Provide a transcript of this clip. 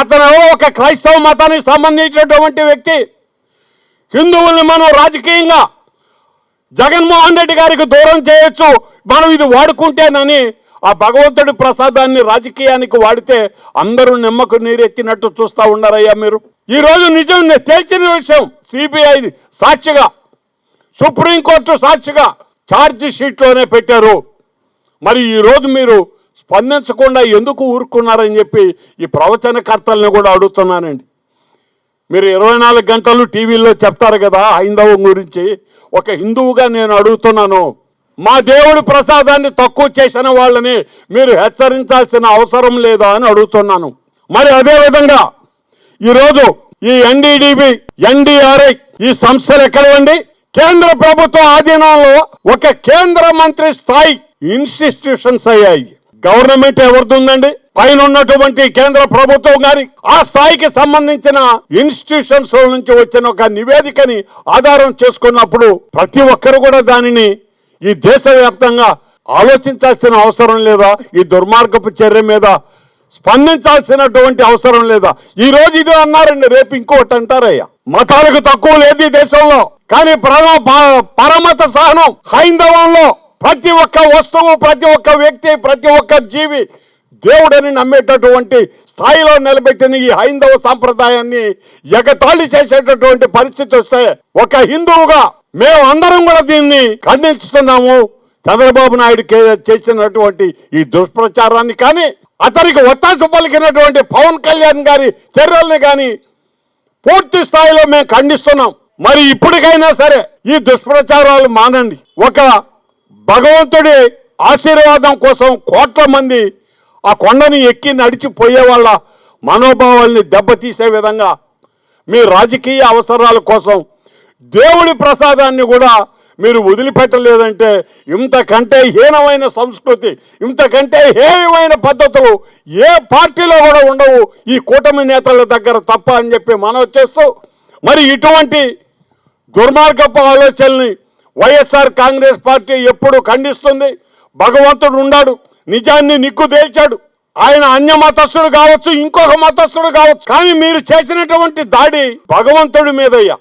అతను ఒక క్రైస్తవ మతానికి సంబంధించినటువంటి వ్యక్తి. హిందువుల్ని మనం రాజకీయంగా జగన్మోహన్ రెడ్డి గారికి దూరం చేయొచ్చు, మనం ఇది వాడుకుంటేనని ఆ భగవంతుడి ప్రసాదాన్ని రాజకీయానికి వాడితే అందరూ నిమ్మకు నీరెత్తినట్టు చూస్తూ ఉన్నారయ్యా మీరు. ఈరోజు నిజం తేల్చిన విషయం సిబిఐ సాక్షిగా, సుప్రీంకోర్టు సాక్షిగా ఛార్జ్ షీట్లోనే పెట్టారు. మరి ఈరోజు మీరు స్పందించకుండా ఎందుకు ఊరుకున్నారని చెప్పి ఈ ప్రవచనకర్తల్ని కూడా అడుగుతున్నానండి. మీరు 24 గంటలు టీవీలో చెప్తారు కదా హైందవం గురించి. ఒక హిందువుగా నేను అడుగుతున్నాను, మా దేవుడి ప్రసాదాన్ని తక్కువ చేసిన వాళ్ళని మీరు హెచ్చరించాల్సిన అవసరం లేదా అని అడుగుతున్నాను. మరి అదేవిధంగా ఈరోజు ఈ ఎన్డీడీబీ, ఎన్డీఆర్ఐ ఈ సంస్థలు ఎక్కడవండి? కేంద్ర ప్రభుత్వ ఆధీనంలో ఒక కేంద్ర మంత్రి స్థాయి ఇన్స్టిట్యూషన్స్ అయ్యాయి. గవర్నమెంట్ ఎవరిది ఉందండి? పైన ఉన్నటువంటి కేంద్ర ప్రభుత్వం గారి ఆ స్థాయికి సంబంధించిన ఇన్స్టిట్యూషన్స్ నుంచి వచ్చిన ఒక నివేదికని ఆధారం చేసుకున్నప్పుడు ప్రతి ఒక్కరు కూడా దానిని ఈ దేశవ్యాప్తంగా ఆలోచించాల్సిన అవసరం లేదా? ఈ దుర్మార్గపు చర్య మీద స్పందించాల్సినటువంటి అవసరం లేదా? ఈ రోజు ఇది అన్నారండి, రేపు ఇంకోటి అంటారయ్యా. మతాలకు తక్కువ లేదు ఈ దేశంలో, కానీ పరమత సహనం హైందవంలో ప్రతి ఒక్క వస్తువు, ప్రతి ఒక్క వ్యక్తి, ప్రతి ఒక్క జీవి దేవుడని నమ్మేటటువంటి స్థాయిలో నిలబెట్టిన ఈ హైందవ సాంప్రదాయాన్ని ఎగతాళి చేసేటటువంటి పరిస్థితి వస్తే ఒక హిందువుగా మేము అందరం కూడా దీన్ని ఖండిస్తున్నాము. చంద్రబాబు నాయుడు చేసినటువంటి ఈ దుష్ప్రచారాన్ని కానీ, అతనికి ఒత్తాసు పలికినటువంటి పవన్ కళ్యాణ్ గారి చర్యల్ని కానీ పూర్తి స్థాయిలో మేము ఖండిస్తున్నాం. మరి ఇప్పటికైనా సరే ఈ దుష్ప్రచారాలు మానండి. ఒక భగవంతుడి ఆశీర్వాదం కోసం కోట్ల మంది ఆ కొండని ఎక్కి నడిచిపోయే వాళ్ళ మనోభావాల్ని దెబ్బతీసే విధంగా మీ రాజకీయ అవసరాల కోసం దేవుడి ప్రసాదాన్ని కూడా మీరు వదిలిపెట్టలేదంటే ఇంతకంటే హీనమైన సంస్కృతి, ఇంతకంటే హేయమైన పద్ధతులు ఏ పార్టీలో కూడా ఉండవు ఈ కూటమి నేతల దగ్గర తప్ప అని చెప్పి మనవి చేస్తూ, మరి ఇటువంటి దుర్మార్గపు ఆలోచనల్ని వైఎస్ఆర్ కాంగ్రెస్ పార్టీ ఎప్పుడు ఖండిస్తుంది. భగవంతుడు ఉన్నాడు, నిజాన్ని నిగ్గు తేల్చాడు. ఆయన అన్య మతస్థుడు కావచ్చు, ఇంకొక మతస్థుడు కావచ్చు, కానీ మీరు చేసినటువంటి దాడి భగవంతుడి మీదయ్యా.